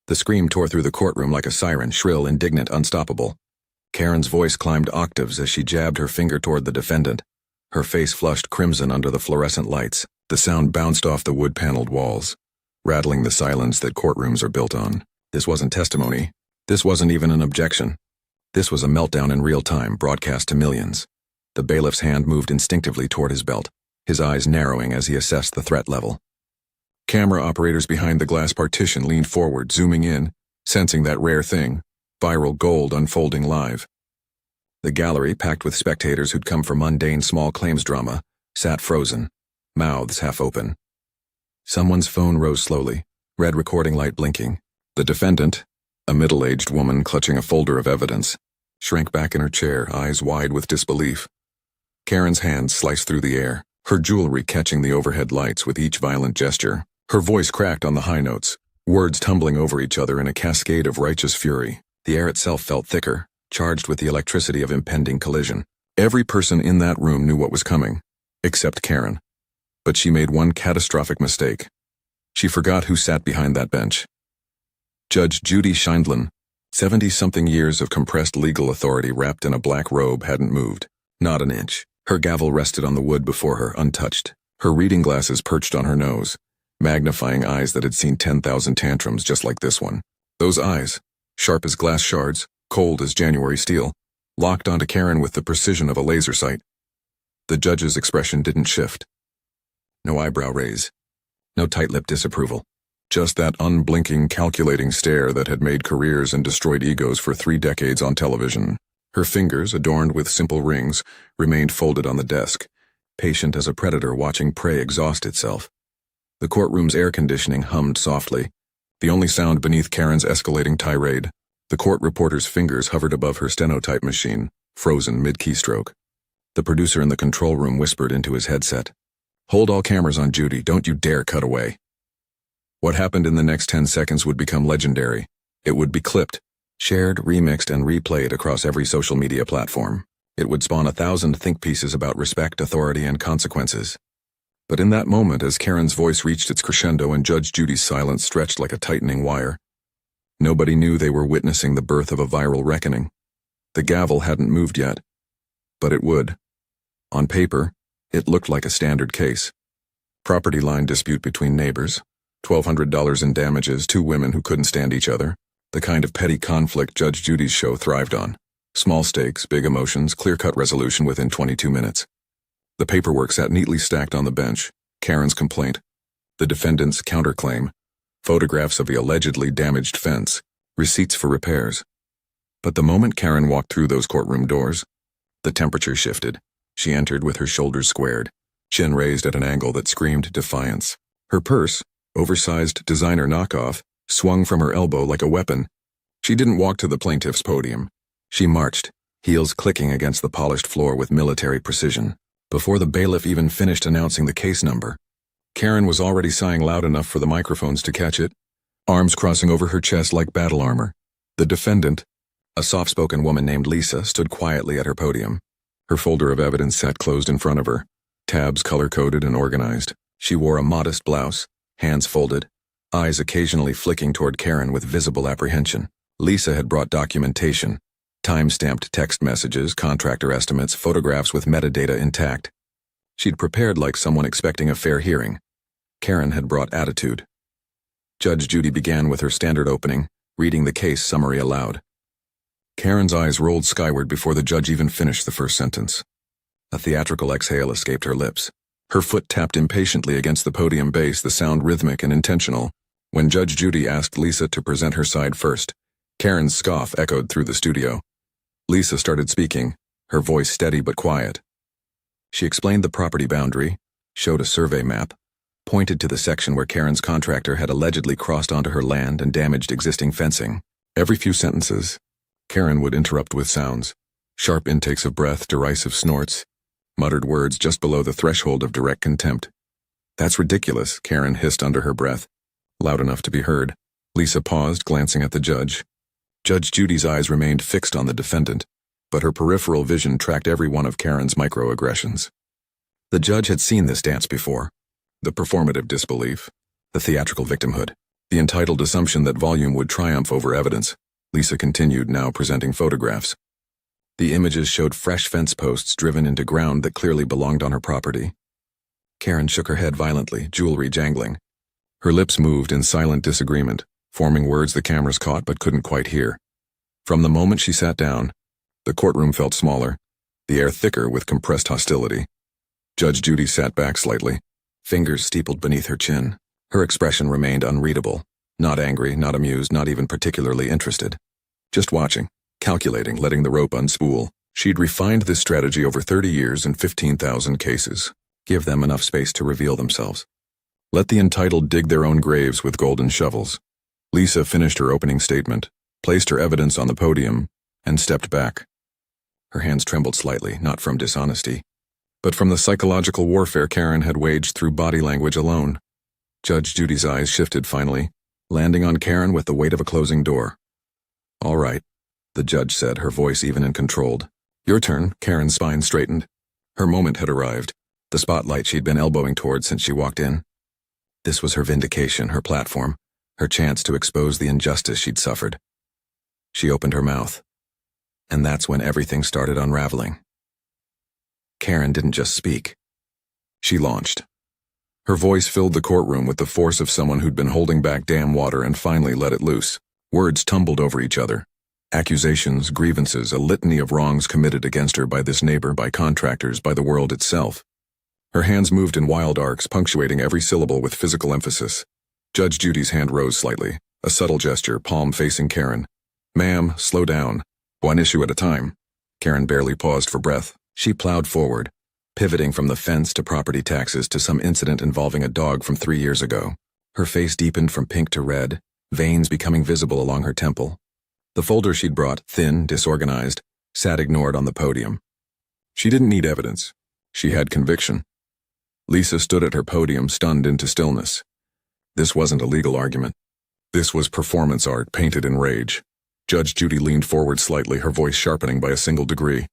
The scream tore through the courtroom like a siren, shrill, indignant, unstoppable. Karen's voice climbed octaves as she jabbed her finger toward the defendant. Her face flushed crimson under the fluorescent lights. The sound bounced off the wood-paneled walls, rattling the silence that courtrooms are built on. This wasn't testimony. This wasn't even an objection. This was a meltdown in real time, broadcast to millions. The bailiff's hand moved instinctively toward his belt, his eyes narrowing as he assessed the threat level. Camera operators behind the glass partition leaned forward, zooming in, sensing that rare thing, viral gold unfolding live. The gallery, packed with spectators who'd come for mundane small claims drama, sat frozen, mouths half open. Someone's phone rose slowly, red recording light blinking. The defendant, a middle-aged woman clutching a folder of evidence, shrank back in her chair, eyes wide with disbelief. Karen's hands sliced through the air, her jewelry catching the overhead lights with each violent gesture. Her voice cracked on the high notes, words tumbling over each other in a cascade of righteous fury. The air itself felt thicker, charged with the electricity of impending collision. Every person in that room knew what was coming, except Karen. But she made one catastrophic mistake. She forgot who sat behind that bench. Judge Judy Hub, 70-something years of compressed legal authority wrapped in a black robe, hadn't moved. Not an inch. Her gavel rested on the wood before her, untouched. Her reading glasses perched on her nose, magnifying eyes that had seen 10,000 tantrums just like this one. Those eyes, sharp as glass shards, cold as January steel, locked onto Karen with the precision of a laser sight. The judge's expression didn't shift. No eyebrow raise. No tight-lipped disapproval. Just that unblinking, calculating stare that had made careers and destroyed egos for 3 decades on television. Her fingers, adorned with simple rings, remained folded on the desk, patient as a predator watching prey exhaust itself. The courtroom's air conditioning hummed softly, the only sound beneath Karen's escalating tirade. The court reporter's fingers hovered above her stenotype machine, frozen mid-keystroke. The producer in the control room whispered into his headset, "Hold all cameras on Judy, don't you dare cut away." What happened in the next 10 seconds would become legendary. It would be clipped, shared, remixed, and replayed across every social media platform. It would spawn 1,000 think pieces about respect, authority, and consequences. But in that moment, as Karen's voice reached its crescendo and Judge Judy's silence stretched like a tightening wire, nobody knew they were witnessing the birth of a viral reckoning. The gavel hadn't moved yet, but it would. On paper, it looked like a standard case. Property line dispute between neighbors, $1,200 in damages, 2 women who couldn't stand each other, the kind of petty conflict Judge Judy's show thrived on. Small stakes, big emotions, clear-cut resolution within 22 minutes. The paperwork sat neatly stacked on the bench, Karen's complaint, the defendant's counterclaim, photographs of the allegedly damaged fence, receipts for repairs. But the moment Karen walked through those courtroom doors, the temperature shifted. She entered with her shoulders squared, chin raised at an angle that screamed defiance. Her purse, oversized designer knockoff, swung from her elbow like a weapon. She didn't walk to the plaintiff's podium. She marched, heels clicking against the polished floor with military precision. Before the bailiff even finished announcing the case number, Karen was already sighing loud enough for the microphones to catch it, arms crossing over her chest like battle armor. The defendant, a soft-spoken woman named Lisa, stood quietly at her podium. Her folder of evidence sat closed in front of her, tabs color-coded and organized. She wore a modest blouse, hands folded, eyes occasionally flicking toward Karen with visible apprehension. Lisa had brought documentation, time-stamped text messages, contractor estimates, photographs with metadata intact. She'd prepared like someone expecting a fair hearing. Karen had brought attitude. Judge Judy began with her standard opening, reading the case summary aloud. Karen's eyes rolled skyward before the judge even finished the first sentence. A theatrical exhale escaped her lips. Her foot tapped impatiently against the podium base, the sound rhythmic and intentional. When Judge Judy asked Lisa to present her side first, Karen's scoff echoed through the studio. Lisa started speaking, her voice steady but quiet. She explained the property boundary, showed a survey map, pointed to the section where Karen's contractor had allegedly crossed onto her land and damaged existing fencing. Every few sentences, Karen would interrupt with sounds, sharp intakes of breath, derisive snorts, muttered words just below the threshold of direct contempt. "That's ridiculous," Karen hissed under her breath, loud enough to be heard. Lisa paused, glancing at the judge. Judge Judy's eyes remained fixed on the defendant, but her peripheral vision tracked every one of Karen's microaggressions. The judge had seen this dance before. The performative disbelief, the theatrical victimhood, The entitled assumption that volume would triumph over evidence. Lisa continued, now presenting photographs. The images showed fresh fence posts driven into ground that clearly belonged on her property. Karen shook her head violently, jewelry jangling. Her lips moved in silent disagreement, forming words the cameras caught but couldn't quite hear. From the moment she sat down, the courtroom felt smaller, the air thicker with compressed hostility. Judge Judy sat back slightly, fingers steepled beneath her chin. Her expression remained unreadable, not angry, not amused, not even particularly interested. Just watching, calculating, letting the rope unspool. She'd refined this strategy over 30 years and 15,000 cases. Give them enough space to reveal themselves. Let the entitled dig their own graves with golden shovels. Lisa finished her opening statement, placed her evidence on the podium, and stepped back. Her hands trembled slightly, not from dishonesty, but from the psychological warfare Karen had waged through body language alone. Judge Judy's eyes shifted finally, landing on Karen with the weight of a closing door. "All right," the judge said, her voice even and controlled. "Your turn." Karen's spine straightened. Her moment had arrived, the spotlight she'd been elbowing toward since she walked in. This was her vindication, her platform, her chance to expose the injustice she'd suffered. She opened her mouth, and that's when everything started unraveling. Karen didn't just speak. She launched. Her voice filled the courtroom with the force of someone who'd been holding back dam water and finally let it loose. Words tumbled over each other. Accusations, grievances, a litany of wrongs committed against her by this neighbor, by contractors, by the world itself. Her hands moved in wild arcs, punctuating every syllable with physical emphasis. Judge Judy's hand rose slightly, a subtle gesture, palm facing Karen. "Ma'am, slow down. One issue at a time." Karen barely paused for breath. She plowed forward, pivoting from the fence to property taxes to some incident involving a dog from 3 years ago. Her face deepened from pink to red, veins becoming visible along her temple. The folder she'd brought, thin, disorganized, sat ignored on the podium. She didn't need evidence. She had conviction. Lisa stood at her podium, stunned into stillness. This wasn't a legal argument. This was performance art painted in rage. Judge Judy leaned forward slightly, her voice sharpening by a single degree.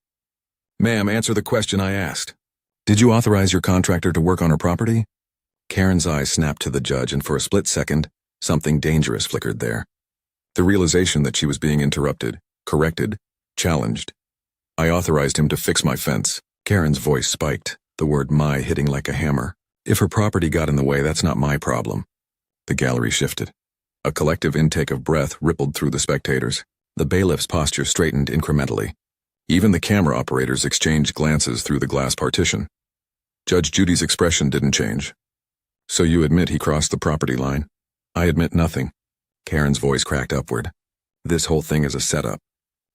"Ma'am, answer the question I asked. Did you authorize your contractor to work on her property?" Karen's eyes snapped to the judge, and for a split second, something dangerous flickered there. The realization that she was being interrupted, corrected, challenged. "I authorized him to fix my fence." Karen's voice spiked, the word "my" hitting like a hammer. "If her property got in the way, that's not my problem." The gallery shifted. A collective intake of breath rippled through the spectators. The bailiff's posture straightened incrementally. Even the camera operators exchanged glances through the glass partition. Judge Judy's expression didn't change. "So you admit he crossed the property line?" "I admit nothing." Karen's voice cracked upward. "This whole thing is a setup.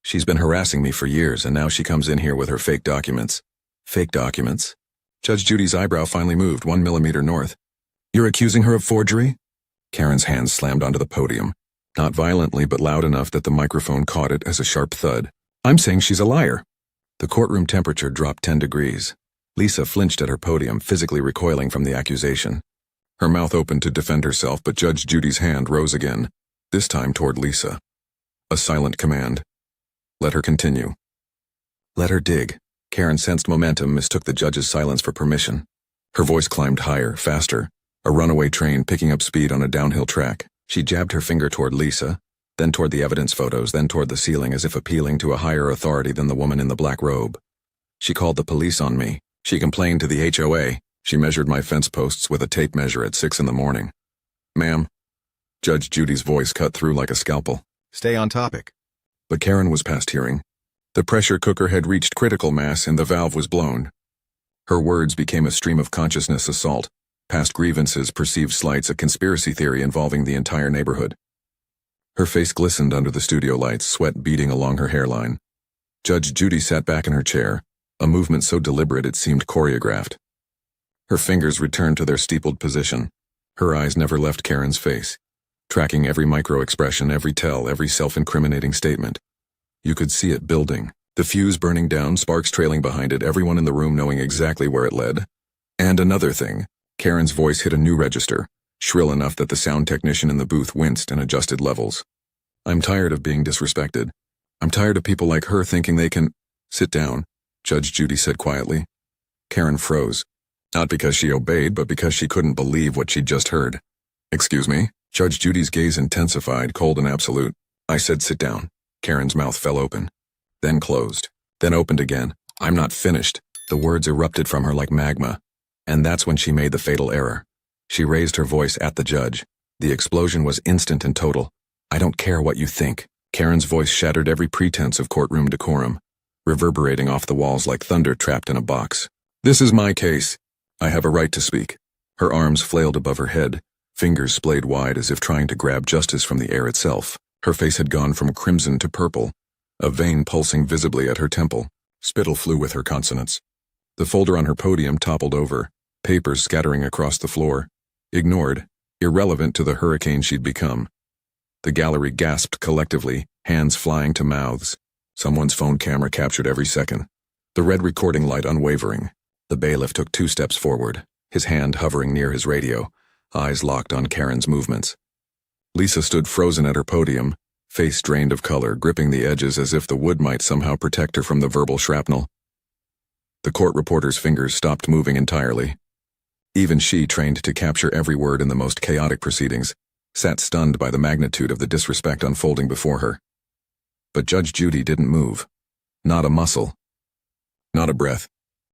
She's been harassing me for years, and now she comes in here with her fake documents." "Fake documents?" Judge Judy's eyebrow finally moved 1 millimeter north. "You're accusing her of forgery?" Karen's hands slammed onto the podium, not violently but loud enough that the microphone caught it as a sharp thud. "I'm saying she's a liar." The courtroom temperature dropped 10 degrees. Lisa flinched at her podium, physically recoiling from the accusation. Her mouth opened to defend herself, but Judge Judy's hand rose again, this time toward Lisa. A silent command. "Let her continue." "Let her dig." Karen sensed momentum, mistook the judge's silence for permission. Her voice climbed higher, faster, a runaway train picking up speed on a downhill track. She jabbed her finger toward Lisa, then toward the evidence photos, then toward the ceiling, as if appealing to a higher authority than the woman in the black robe. "She called the police on me. She complained to the HOA. She measured my fence posts with a tape measure at 6 in the morning." "Ma'am." Judge Judy's voice cut through like a scalpel. "Stay on topic." But Karen was past hearing. The pressure cooker had reached critical mass and the valve was blown. Her words became a stream of consciousness assault, past grievances, perceived slights, a conspiracy theory involving the entire neighborhood. Her face glistened under the studio lights, sweat beading along her hairline. Judge Judy sat back in her chair, a movement so deliberate it seemed choreographed. Her fingers returned to their steepled position. Her eyes never left Karen's face, tracking every micro-expression, every tell, every self-incriminating statement. You could see it building, the fuse burning down, sparks trailing behind it, everyone in the room knowing exactly where it led. And another thing, Karen's voice hit a new register, shrill enough that the sound technician in the booth winced and adjusted levels. "I'm tired of being disrespected. I'm tired of people like her thinking they can—" "Sit down," Judge Judy said quietly. Karen froze, not because she obeyed, but because she couldn't believe what she'd just heard. "Excuse me?" Judge Judy's gaze intensified, cold and absolute. I said sit down. Karen's mouth fell open, then closed, then opened again. I'm not finished. The words erupted from her like magma. And that's when she made the fatal error. She raised her voice at the judge. The explosion was instant and total. I don't care what you think. Karen's voice shattered every pretense of courtroom decorum, reverberating off the walls like thunder trapped in a box. This is my case. I have a right to speak. Her arms flailed above her head, fingers splayed wide as if trying to grab justice from the air itself. Her face had gone from crimson to purple, a vein pulsing visibly at her temple. Spittle flew with her consonants. The folder on her podium toppled over, papers scattering across the floor, ignored, irrelevant to the hurricane she'd become. The gallery gasped collectively, hands flying to mouths. Someone's phone camera captured every second. The red recording light unwavering. The bailiff took 2 steps forward, his hand hovering near his radio, eyes locked on Karen's movements. Lisa stood frozen at her podium, face drained of color, gripping the edges as if the wood might somehow protect her from the verbal shrapnel. The court reporter's fingers stopped moving entirely. Even she, trained to capture every word in the most chaotic proceedings, sat stunned by the magnitude of the disrespect unfolding before her. But Judge Judy didn't move. Not a muscle. Not a breath.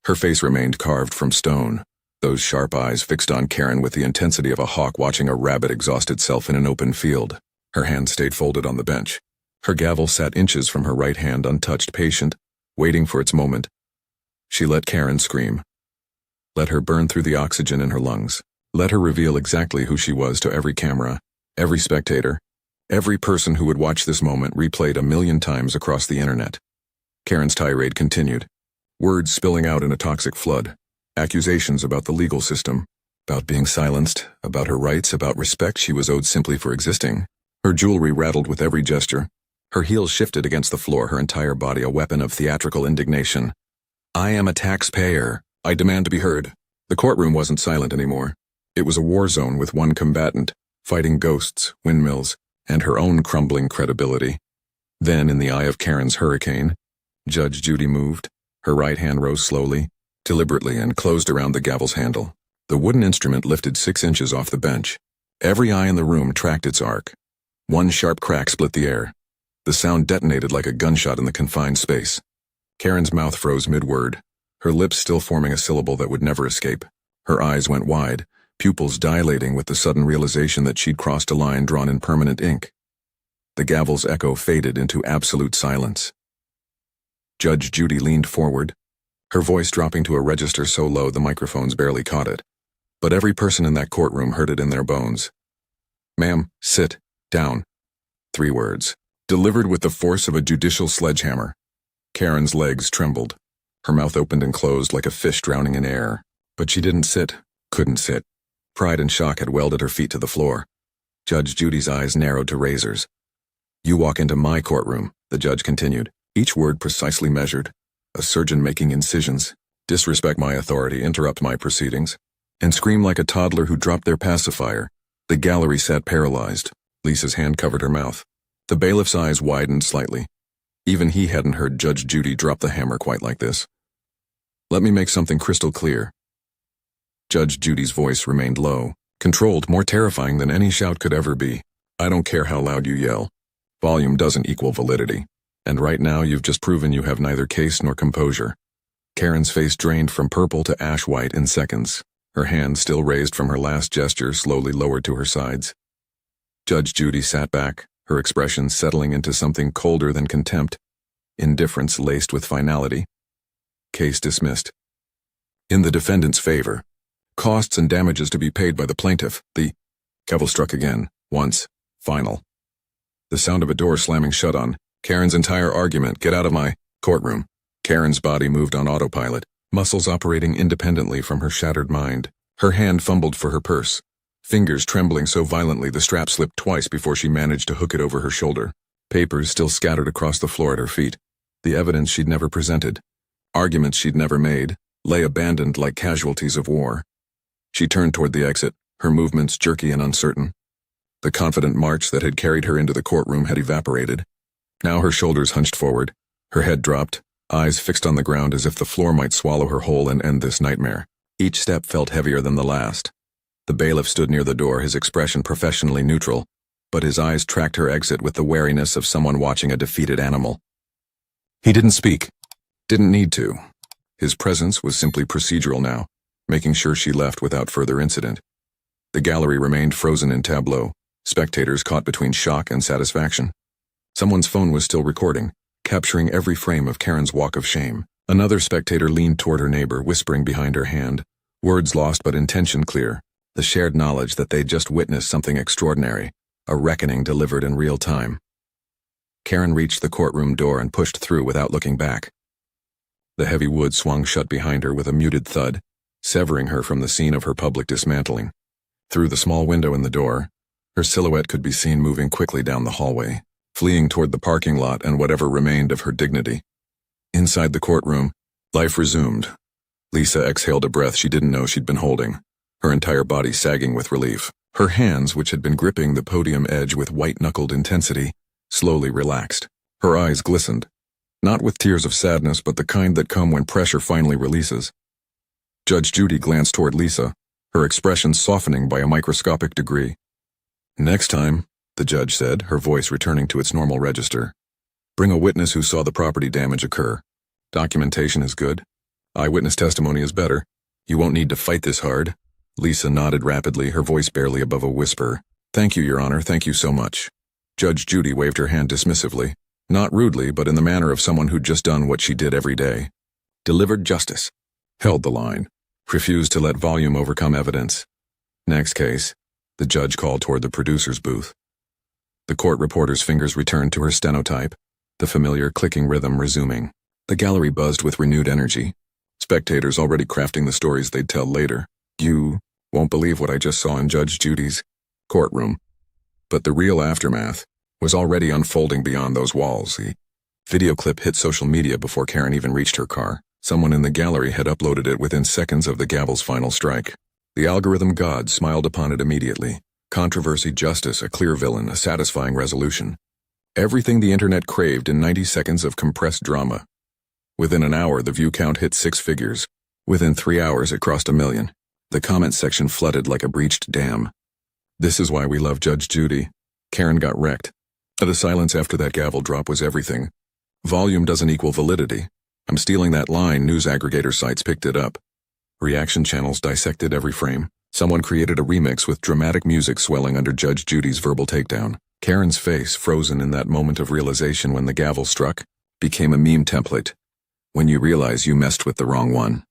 Her face remained carved from stone, those sharp eyes fixed on Karen with the intensity of a hawk watching a rabbit exhaust itself in an open field. Her hand stayed folded on the bench. Her gavel sat inches from her right hand, untouched, patient, waiting for its moment. She let Karen scream. Let her burn through the oxygen in her lungs. Let her reveal exactly who she was to every camera, every spectator, every person who would watch this moment replayed 1,000,000 times across the internet. Karen's tirade continued, words spilling out in a toxic flood, accusations about the legal system, about being silenced, about her rights, about respect she was owed simply for existing. Her jewelry rattled with every gesture. Her heels shifted against the floor, her entire body a weapon of theatrical indignation. I am a taxpayer. I demand to be heard. The courtroom wasn't silent anymore. It was a war zone with one combatant, fighting ghosts, windmills, and her own crumbling credibility. Then, in the eye of Karen's hurricane, Judge Judy moved. Her right hand rose slowly, deliberately, and closed around the gavel's handle. The wooden instrument lifted 6 inches off the bench. Every eye in the room tracked its arc. One sharp crack split the air. The sound detonated like a gunshot in the confined space. Karen's mouth froze mid-word, her lips still forming a syllable that would never escape. Her eyes went wide, pupils dilating with the sudden realization that she'd crossed a line drawn in permanent ink. The gavel's echo faded into absolute silence. Judge Judy leaned forward, her voice dropping to a register so low the microphones barely caught it. But every person in that courtroom heard it in their bones. Ma'am, sit down. 3 words, delivered with the force of a judicial sledgehammer. Karen's legs trembled. Her mouth opened and closed like a fish drowning in air. But she didn't sit, couldn't sit. Pride and shock had welded her feet to the floor. Judge Judy's eyes narrowed to razors. You walk into my courtroom, the judge continued, each word precisely measured, a surgeon making incisions, disrespect my authority, interrupt my proceedings, and scream like a toddler who dropped their pacifier. The gallery sat paralyzed. Lisa's hand covered her mouth. The bailiff's eyes widened slightly. Even he hadn't heard Judge Judy drop the hammer quite like this. Let me make something crystal clear. Judge Judy's voice remained low, controlled, more terrifying than any shout could ever be. I don't care how loud you yell. Volume doesn't equal validity. And right now you've just proven you have neither case nor composure. Karen's face drained from purple to ash white in seconds. Her hand, still raised from her last gesture, slowly lowered to her sides. Judge Judy sat back, her expression settling into something colder than contempt, indifference laced with finality. Case dismissed. In the defendant's favor. Costs and damages to be paid by the plaintiff. The gavel struck again, once, final. The sound of a door slamming shut on Karen's entire argument. Get out of my courtroom. Karen's body moved on autopilot, muscles operating independently from her shattered mind. Her hand fumbled for her purse, fingers trembling so violently the strap slipped twice before she managed to hook it over her shoulder. Papers still scattered across the floor at her feet. The evidence she'd never presented, arguments she'd never made, lay abandoned like casualties of war. She turned toward the exit, her movements jerky and uncertain. The confident march that had carried her into the courtroom had evaporated. Now her shoulders hunched forward, her head dropped, eyes fixed on the ground as if the floor might swallow her whole and end this nightmare. Each step felt heavier than the last. The bailiff stood near the door, his expression professionally neutral, but his eyes tracked her exit with the wariness of someone watching a defeated animal. He didn't speak. Didn't need to. His presence was simply procedural now, making sure she left without further incident. The gallery remained frozen in tableau, spectators caught between shock and satisfaction. Someone's phone was still recording, capturing every frame of Karen's walk of shame. Another spectator leaned toward her neighbor, whispering behind her hand, words lost but intention clear, the shared knowledge that they'd just witnessed something extraordinary, a reckoning delivered in real time. Karen reached the courtroom door and pushed through without looking back. The heavy wood swung shut behind her with a muted thud, severing her from the scene of her public dismantling. Through the small window in the door, her silhouette could be seen moving quickly down the hallway, fleeing toward the parking lot and whatever remained of her dignity. Inside the courtroom, life resumed. Lisa exhaled a breath she didn't know she'd been holding, her entire body sagging with relief. Her hands, which had been gripping the podium edge with white-knuckled intensity, slowly relaxed. Her eyes glistened, not with tears of sadness but the kind that come when pressure finally releases. Judge Judy glanced toward Lisa, her expression softening by a microscopic degree. "Next time," the judge said, her voice returning to its normal register, "bring a witness who saw the property damage occur. Documentation is good. Eyewitness testimony is better. You won't need to fight this hard." Lisa nodded rapidly, her voice barely above a whisper. "Thank you, Your Honor, thank you so much." Judge Judy waved her hand dismissively, not rudely but in the manner of someone who'd just done what she did every day. Delivered justice. Held the line. Refused to let volume overcome evidence. Next case. The judge called toward the producer's booth. The court reporter's fingers returned to her stenotype, the familiar clicking rhythm resuming. The gallery buzzed with renewed energy, spectators already crafting the stories they'd tell later. You won't believe what I just saw in Judge Judy's courtroom. But the real aftermath was already unfolding beyond those walls. The video clip hit social media before Karen even reached her car. Someone in the gallery had uploaded it within seconds of the gavel's final strike. The algorithm god smiled upon it immediately. Controversy, justice, a clear villain, a satisfying resolution. Everything the internet craved in 90 seconds of compressed drama. Within an hour, the view count hit 6 figures. Within 3 hours, it crossed 1 million. The comment section flooded like a breached dam. "This is why we love Judge Judy." Karen got wrecked. The silence after that gavel drop was everything. Volume doesn't equal validity. I'm stealing that line, news aggregator sites picked it up. Reaction channels dissected every frame. Someone created a remix with dramatic music swelling under Judge Judy's verbal takedown. Karen's face, frozen in that moment of realization when the gavel struck, became a meme template. When you realize you messed with the wrong one.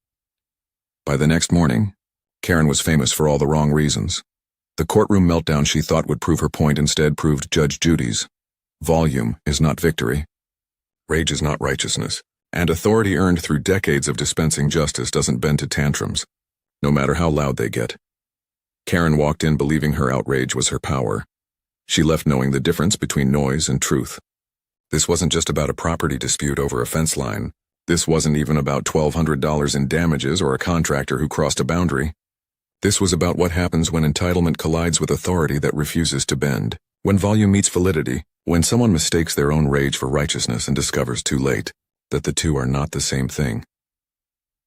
By the next morning, Karen was famous for all the wrong reasons. The courtroom meltdown she thought would prove her point instead proved Judge Judy's. Volume is not victory. Rage is not righteousness. And authority earned through decades of dispensing justice doesn't bend to tantrums, no matter how loud they get. Karen walked in believing her outrage was her power. She left knowing the difference between noise and truth. This wasn't just about a property dispute over a fence line. This wasn't even about $1,200 in damages or a contractor who crossed a boundary. This was about what happens when entitlement collides with authority that refuses to bend. When volume meets validity, when someone mistakes their own rage for righteousness and discovers too late that the two are not the same thing.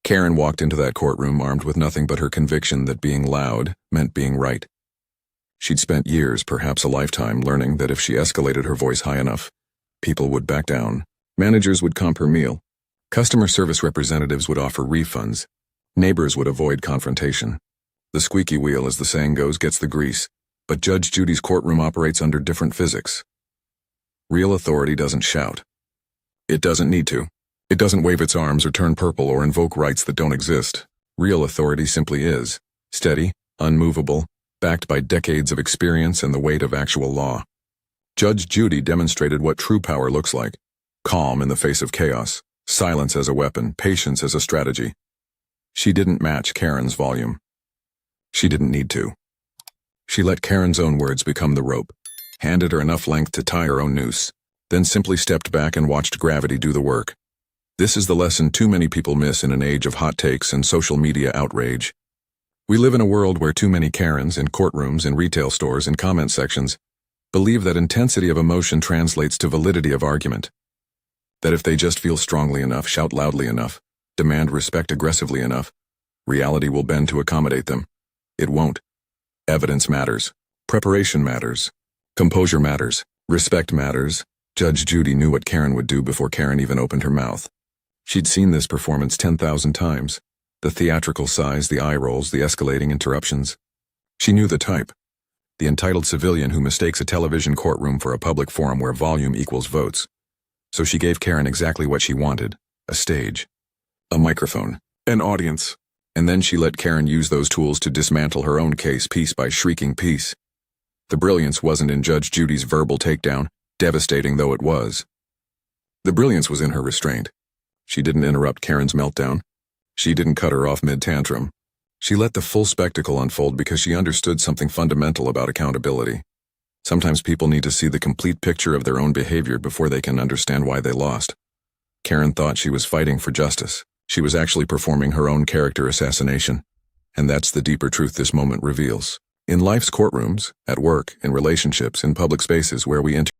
Karen walked into that courtroom armed with nothing but her conviction that being loud meant being right. She'd spent years, perhaps a lifetime, learning that if she escalated her voice high enough, people would back down. Managers would comp her meal. Customer service representatives would offer refunds. Neighbors would avoid confrontation. The squeaky wheel, as the saying goes, gets the grease, but Judge Judy's courtroom operates under different physics. Real authority doesn't shout. It doesn't need to. It doesn't wave its arms or turn purple or invoke rights that don't exist. Real authority simply is, steady, unmovable, backed by decades of experience and the weight of actual law. Judge Judy demonstrated what true power looks like. Calm in the face of chaos, silence as a weapon, patience as a strategy. She didn't match Karen's volume. She didn't need to. She let Karen's own words become the rope, handed her enough length to tie her own noose, then simply stepped back and watched gravity do the work. This is the lesson too many people miss in an age of hot takes and social media outrage. We live in a world where too many Karens in courtrooms, in retail stores, in comment sections believe that intensity of emotion translates to validity of argument. That if they just feel strongly enough, shout loudly enough, demand respect aggressively enough, reality will bend to accommodate them. It won't. Evidence matters. Preparation matters. Composure matters. Respect matters. Judge Judy knew what Karen would do before Karen even opened her mouth. She'd seen this performance 10,000 times. The theatrical sighs, the eye rolls, the escalating interruptions. She knew the type. The entitled civilian who mistakes a television courtroom for a public forum where volume equals votes. So she gave Karen exactly what she wanted: a stage, a microphone, an audience. And then she let Karen use those tools to dismantle her own case piece by shrieking peace. The brilliance wasn't in Judge Judy's verbal takedown, devastating though it was. The brilliance was in her restraint. She didn't interrupt Karen's meltdown. She didn't cut her off mid-tantrum. She let the full spectacle unfold because she understood something fundamental about accountability. Sometimes people need to see the complete picture of their own behavior before they can understand why they lost. Karen thought she was fighting for justice. She was actually performing her own character assassination. And that's the deeper truth this moment reveals. In life's courtrooms, at work, in relationships, in public spaces where we